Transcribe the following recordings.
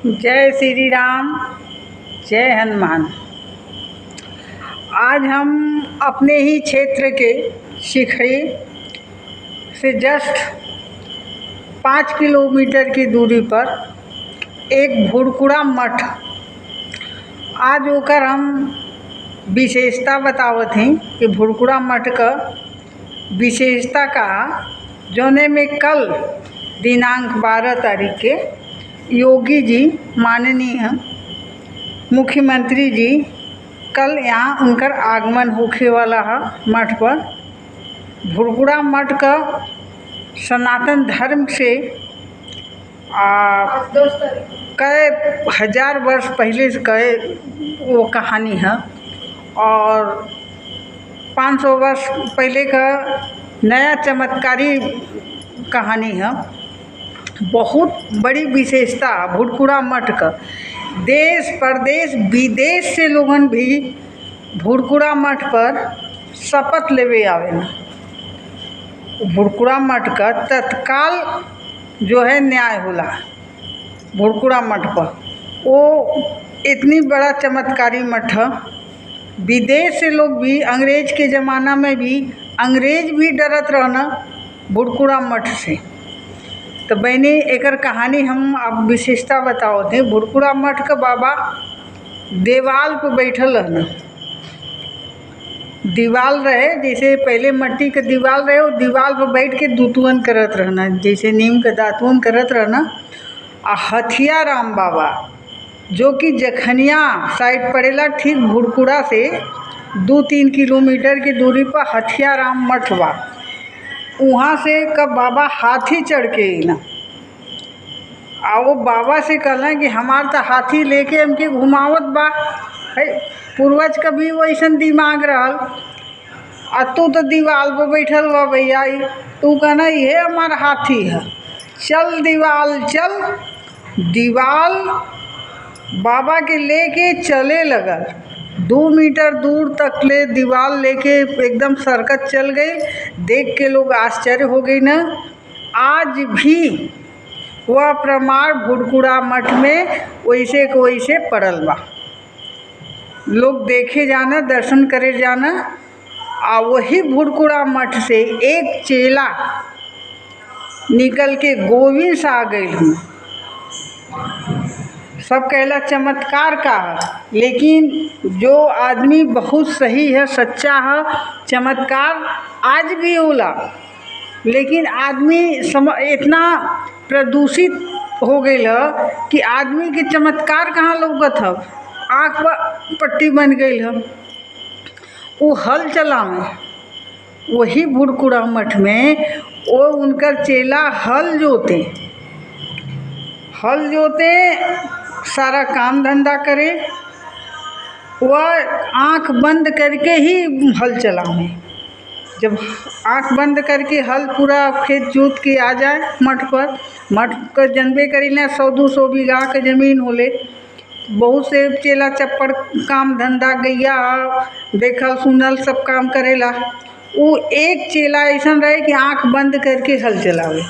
जय श्री राम, जय हनुमान। आज हम अपने ही क्षेत्र के शिखरी से जस्ट 5 किलोमीटर की दूरी पर एक भुरकुड़ा मठ, आज होकर हम विशेषता बतावत हैं कि भुरकुड़ा मठ का विशेषता का जोने में कल दिनांक 12 तारीख के योगी जी माननीय मुख्यमंत्री जी कल यहाँ उनकर आगमन होखे वाला है मठ पर। भुरकुड़ा मठ का सनातन धर्म से कई हजार वर्ष पहले से कई वो कहानी है और 500 वर्ष पहले का नया चमत्कारी कहानी है। बहुत बड़ी विशेषता भुरकुड़ा मठ का, देश प्रदेश विदेश से लोगन भी भुरकुड़ा मठ पर शपथ लेवे आवेला। भुरकुड़ा मठ का तत्काल जो है न्याय होला भुरकुड़ा मठ पर। वो इतनी बड़ा चमत्कारी मठ है, विदेश से लोग भी, अंग्रेज के ज़माना में भी अंग्रेज भी डरत रहना भुरकुड़ा मठ से। तो बहनी एकर कहानी हम अब विशेषता बताओ थे। भुरकुड़ा मठ का बाबा दीवाल पर बैठल रहना, दीवाल रहे जैसे पहले मट्टी का दीवाल रहे, वो दीवाल पर बैठ के दूतुअन करत रहना, जैसे नीम का दातुअन करत रहना। आ हथिया राम बाबा जो कि जखनिया साइड पड़ेला, ठीक भुरकुड़ा से 2-3 किलोमीटर की दूरी पर हथिया राम मठ बा। वहाँ से कब बाबा हाथी चढ़ के ना आ वो बाबा से कहला कि हमार तो हाथी लेके हमके घुमावत बा है। पूर्वज का भी वैसन दिमाग रहल। आ तू तो दीवाल पर बैठल बा भैया, तू कहना ये हमार हाथी है, चल दीवाल चल। दीवाल बाबा के लेके चले लगल, 2 मीटर दूर तक ले दीवाल लेके एकदम सरकत चल गई। देख के लोग आश्चर्य हो गई ना। आज भी वह प्रमाण भुरकुड़ा मठ में वैसे को वैसे पड़ल बा। लोग देखे जाना, दर्शन करे जाना। आ वही भुरकुड़ा मठ से एक चेला निकल के गोविंद से आ गई हूँ। सब कहला चमत्कार का है, लेकिन जो आदमी बहुत सही है, सच्चा है, चमत्कार आज भी होला। लेकिन आदमी इतना प्रदूषित हो गई है कि आदमी के चमत्कार कहाँ लौकत है, आँख पर पट्टी बन गई है। वो हल चलावे वही भुरकुड़ा मठ में, वो उनकर चेला हल जोते सारा काम धंधा करे, वह आँख बंद करके ही हल चलावे। जब आँख बंद करके हल पूरा खेत जोत के आ जाए मठ पर, मठ का जनबे करी ना 100-200 बीघा के ज़मीन होले, बहुत से चेला चप्पड़ काम धंधा गैया देखल सुनल सब काम करेला। वो एक चेला ऐसा रहे कि आँख बंद करके हल चलावे।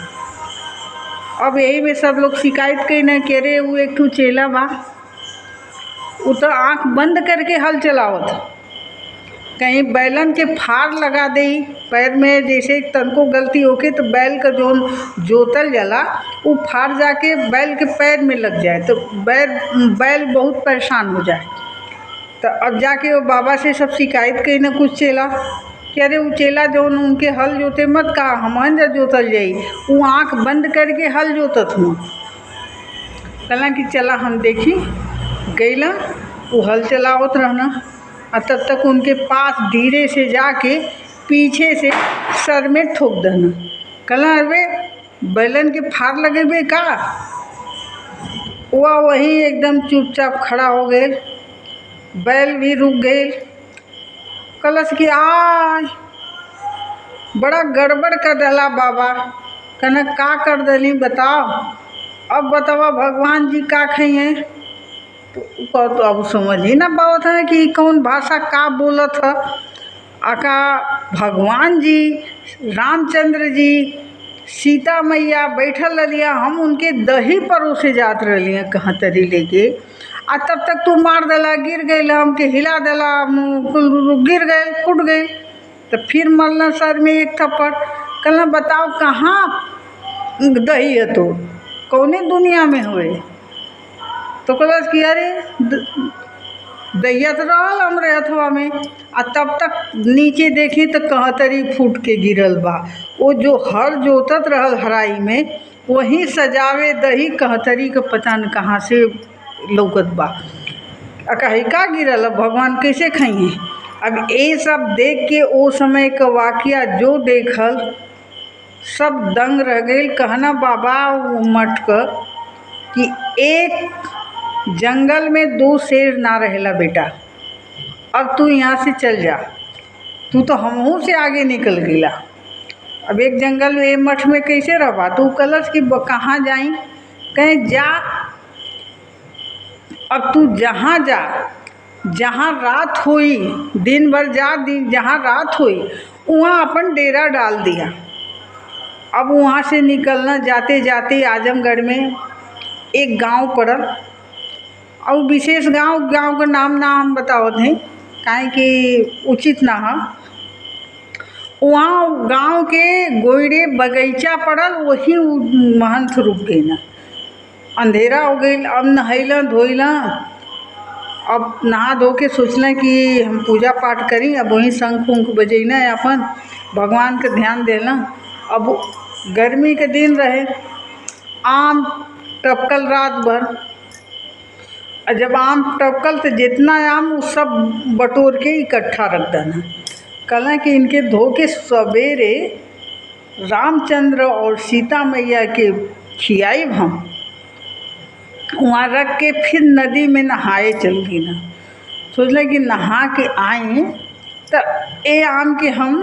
अब यही में सब लोग शिकायत कई ना कि अरे वो एक ठो चेला बा, वो तो आँख बंद करके हल चलावत, कहीं बैलन के फाड़ लगा दे पैर में, जैसे तनको गलती होके तो बैल का जो जोतल जाला वो फाड़ जाके बैल के पैर में लग जाए तो बैल बहुत परेशान हो जाए। तो अब जाके वो बाबा से सब शिकायत कई ना कुछ चेला कि अरे वो चेला जो उनके हल जोते मत कहा, हमन जा जोतल जाई, वो आँख बंद करके हल जोतत हूँ। कहला कि चला हम देखी। गईला वो हल चलावत रहना, और तब तक उनके पास धीरे से जाके पीछे से सर में ठोक देना। कहला अरे बैलन के फाड़ लगे बे का। वह वही एकदम चुपचाप खड़ा हो गए, बैल भी रुक गए। कलश कि आज बड़ा गड़बड़ कर डाला बाबा। कहना का कर दली बताओ, अब बतावा भगवान जी का खाइए। तो अब समझ ही ना पावत है कि कौन भाषा का बोलत है। आका भगवान जी रामचंद्र जी सीता मैया बैठल रहिया, हम उनके दही परोसे जात रहिए कहाँ तरी लेके, आ तब तक तू मार देला, गिर गई, हमके हिला देला, गिर गए, फूट गए। तो फिर मरना सर में एक थप्पड़। कहना बताओ कहाँ दही है तो कौने दुनिया में हुए। तो कहलस कि अरे दहिया तो रहल हमरे हथवा में। आ तब तक नीचे देखी तो कहतरी फूट के गिरल बा। वो जो हर जोतत रहल हराई में वहीं सजावे दही कहतरी के पता न कहाँ से लौकत बा। कहीं का गिरल, अब भगवान कैसे खाइए। अब ये सब देख के वो समय का वाक़या जो देखल सब दंग रह गई। कहना बाबा मठ क कि एक जंगल में 2 शेर ना रहेला बेटा, अब तू यहाँ से चल जा, तू तो हमहू से आगे निकल गिला। अब एक जंगल में मठ में कैसे रहबा। तू कलश कि कहाँ जाई, कहीं जा, अब तू जहाँ जा, जहाँ रात हुई, दिन भर जा, जहाँ रात हुई वहाँ अपन डेरा डाल दिया। अब वहाँ से निकलना, जाते जाते आजमगढ़ में एक गांव पड़ल, और विशेष गांव का नाम ना हम बतावत हैं काहे कि उचित ना है। वहाँ गांव के गोइरे बगीचा पड़ल, वही महंत रुक गई ना। अंधेरा हो गई, अब नहैला धोइला, अब नहा धो के सोचना कि हम पूजा पाठ करी। अब वहीं शंख उंख बजैना अपन भगवान के ध्यान देना। अब गर्मी के दिन रहे, आम टपकल रात भर, और जब आम टपकल तो जितना आम वो सब बटोर के इकट्ठा रख देना। कहना कि इनके धो के सवेरे रामचंद्र और सीता मैया के खियाई हम, वहाँ रख के फिर नदी में नहाए चल गई ना। सोचले कि नहा के आए तो ये आम के हम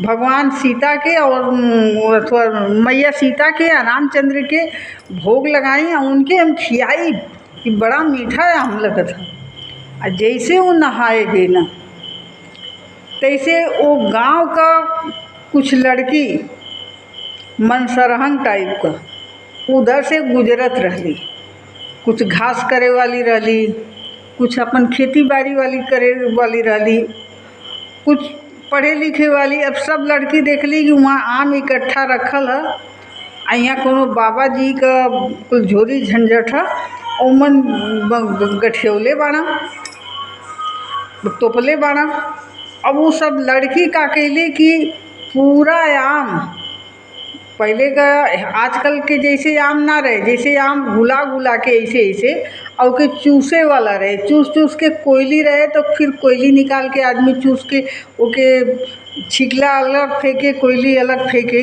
भगवान सीता के और मैया सीता के या रामचंद्र के भोग लगाई और उनके हम खियाई कि बड़ा मीठा आम लगत है। और जैसे वो नहाए गए ना, तैसे वो गांव का कुछ लड़की मनसरहंग टाइप का उधर से गुजरत रहली, कुछ घास करे वाली रहली, कुछ अपन खेती बाड़ी वाली करे वाली रहली, कुछ पढ़े लिखे वाली। अब सब लड़की देखली कि वहाँ आम इकट्ठा रखल है, आ यहाँ कोनो बाबा जी का कुल झोरी झंझट है, ओमन गठियौले बाड़ा, तोपले बाड़ा। अब वो सब लड़की का कैली कि पूरा आम पहले का आजकल के जैसे आम ना रहे, जैसे आम घुला घुला के ऐसे और के चूसे वाला रहे, चूस चूस के कोयली रहे, तो फिर कोयली निकाल के आदमी चूस के ओके छिकला अलग फेंके, कोयली अलग फेंके।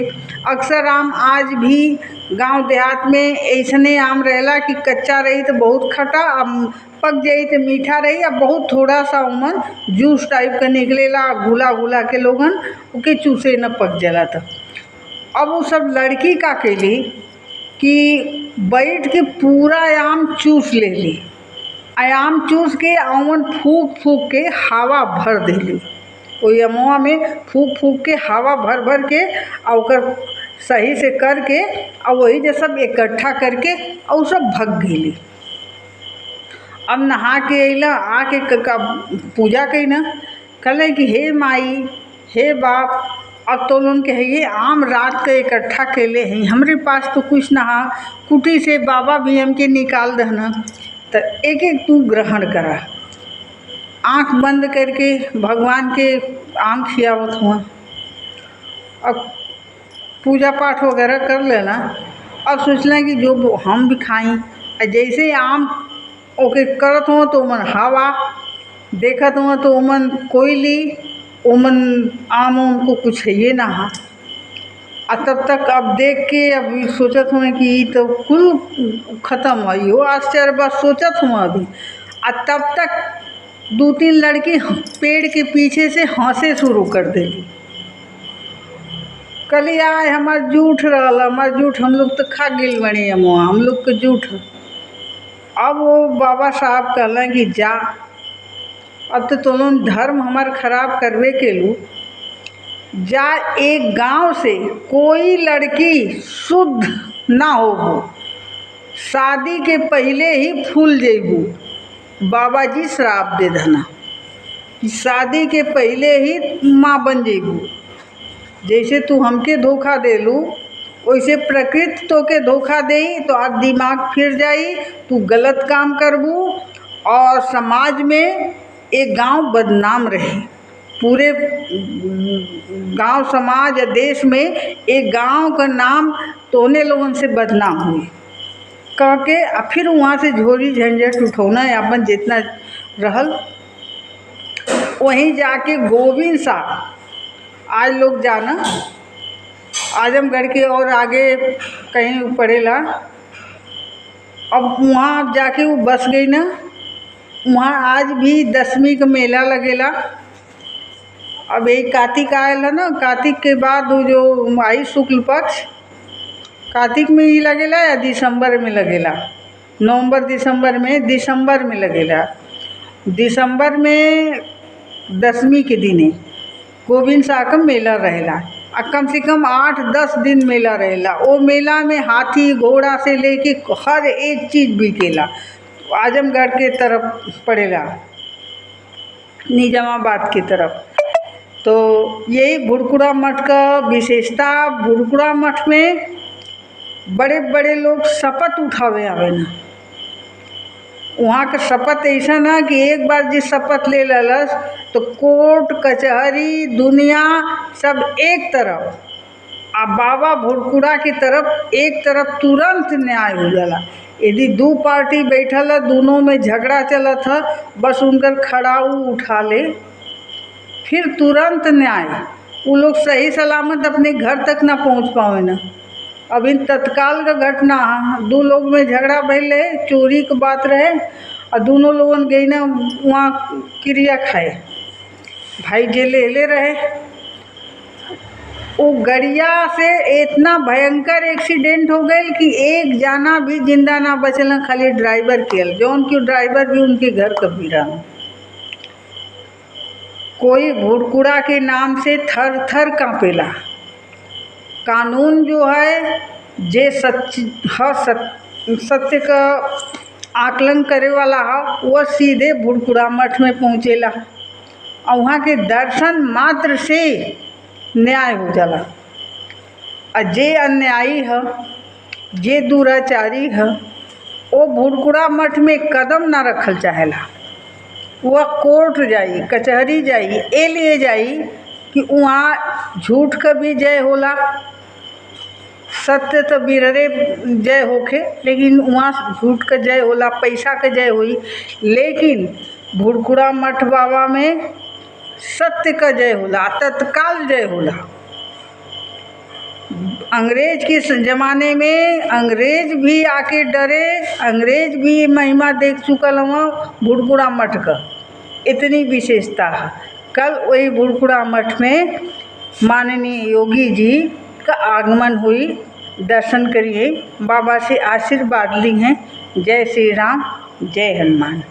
अक्सर आम आज भी गांव देहात में ऐसने आम रहेला कि कच्चा रही तो बहुत खट्टा, अब पक जाई तो मीठा रही, अब बहुत थोड़ा सा उमन जूस टाइप का निकलेला, घुला घुला के लोगन ओके चूसे न पक जाला। था अब वो सब लड़की का कैली कि बैठ के पूरा आम चूस ले ली, आम चूस के अमन फूक फूक के हवा भर देली, वही अमुआ में फूक फूक के हवा भर भर के और सही से करके और वही जो सब इकट्ठा करके और सब भग गेली। अब नहा के अला, आके पूजा कई ना, कहले कि हे माई हे बाप, अब तो लोगन के है ये आम रात के इकट्ठा कैले हैं, हमरे पास तो कुछ ना, कुटी से बाबा भी हमके निकाल देना, तो एक एक तू ग्रहण करा। आँख बंद करके भगवान के आम खियावत हुआ, अब पूजा पाठ वगैरह कर लेना। अब सोचना कि जो हम भी खाएं, जैसे आम ओके करत हुआ तो मन हवा देखत हुआ तो मन कोयली, ओमन आम को कुछ है ये ना हा। तब तक अब देख के अब सोचत हुए कि तो कुल ख़त्म हुई हो, आश्चर्य बस सोचत हुआ अभी। तब तक 2-3 लड़की पेड़ के पीछे से हंसे शुरू कर देली, कली आए हमार जूठ रहल, हमार जूठ हम लोग तो खा गिल बनी, हम लोग के जूठ। अब वो बाबा साहब कहला कि जा, अब तो तुम धर्म हमार खराब करवे के लू, जा एक गांव से कोई लड़की शुद्ध ना हो, शादी के पहले ही फूल जेबू। बाबा जी श्राप दे देना कि शादी के पहले ही माँ बन जेबू। जैसे तू हमके धोखा दे लू वैसे प्रकृति तो के धोखा दे तो आज दिमाग फिर जाई, तू गलत काम करबू और समाज में एक गांव बदनाम रहे। पूरे गांव समाज या देश में एक गांव का नाम तोने लोगों से बदनाम हुई कह के फिर वहाँ से झोरी झंझट उठौना अपन जितना रहल। वहीं जाके गोविंद साहब आज लोग जाना आजमगढ़ के और आगे कहीं पड़ेला। अब वहाँ जाके वो बस गई ना, वहाँ आज भी 10वीं का मेला लगेला। अब एक कार्तिक आयल है ना, कार्तिक के बाद वो जो आई शुक्ल पक्ष, कार्तिक में ही लगेला या दिसंबर में लगेला, नवंबर दिसंबर में लगेला। दिसंबर में 10वीं के दिने गोविंद साह का मेला रहेला। कम से कम 8-10 दिन मेला रहेला। वो मेला में हाथी घोड़ा से लेके हर एक चीज़ बिकेला। आजमगढ़ के तरफ पड़ेला, निजामाबाद की तरफ। तो यही भुरकुड़ा मठ का विशेषता। भुरकुड़ा मठ में बड़े बड़े लोग शपथ उठावे आवे ना। वहाँ का शपथ ऐसा ना कि एक बार जिस शपथ ले ललस तो कोर्ट कचहरी दुनिया सब एक तरफ, आ बाबा भुरकुड़ा की तरफ एक तरफ तुरंत न्याय हो जाला। यदि 2 पार्टी बैठल है, दोनों में झगड़ा चलत है, बस उनकर खड़ाऊ उठा ले फिर तुरंत न्याय। वो लोग सही सलामत अपने घर तक ना पहुँच पावे ना। अभी तत्काल का घटना, 2 लोग में झगड़ा भइल रहे, चोरी की बात रहे और दोनों लोगन गई ना वहाँ क्रिया खाए, भाई जेले ले रहे। वो गड़िया से इतना भयंकर एक्सीडेंट हो गए कि एक जाना भी जिंदा ना बचल, खाली ड्राइवर केल, जौन कि ड्राइवर भी उनके घर कभी रहा। कोई भुरकुड़ा के नाम से थर थर कांपेला। कानून जो है जे सत्य का आकलन करे वाला है वह सीधे भुरकुड़ा मठ में पहुँचेला और वहाँ के दर्शन मात्र से न्याय हो जाला। और जे अन्यायी है, जे दुराचारी है, वो भुरकुड़ा मठ में कदम ना रखल चाहेला। वह कोर्ट जाई, कचहरी जाई, ए लिए जाई कि वहाँ झूठ का भी जय होला, सत्य तो बिररे जय होखे, लेकिन वहाँ झूठ का जय होला, पैसा का जय हुई। लेकिन भुरकुड़ा मठ बाबा में सत्य का जय होला, तत्काल जय होला। अंग्रेज के ज़माने में अंग्रेज भी आके डरे, अंग्रेज भी महिमा देख चुकल हुआ भुरकुड़ा मठ का। इतनी विशेषता है। कल वही भुरकुड़ा मठ में माननीय योगी जी का आगमन हुई, दर्शन करिए, बाबा से आशीर्वाद ली हैं। जय श्री राम, जय हनुमान।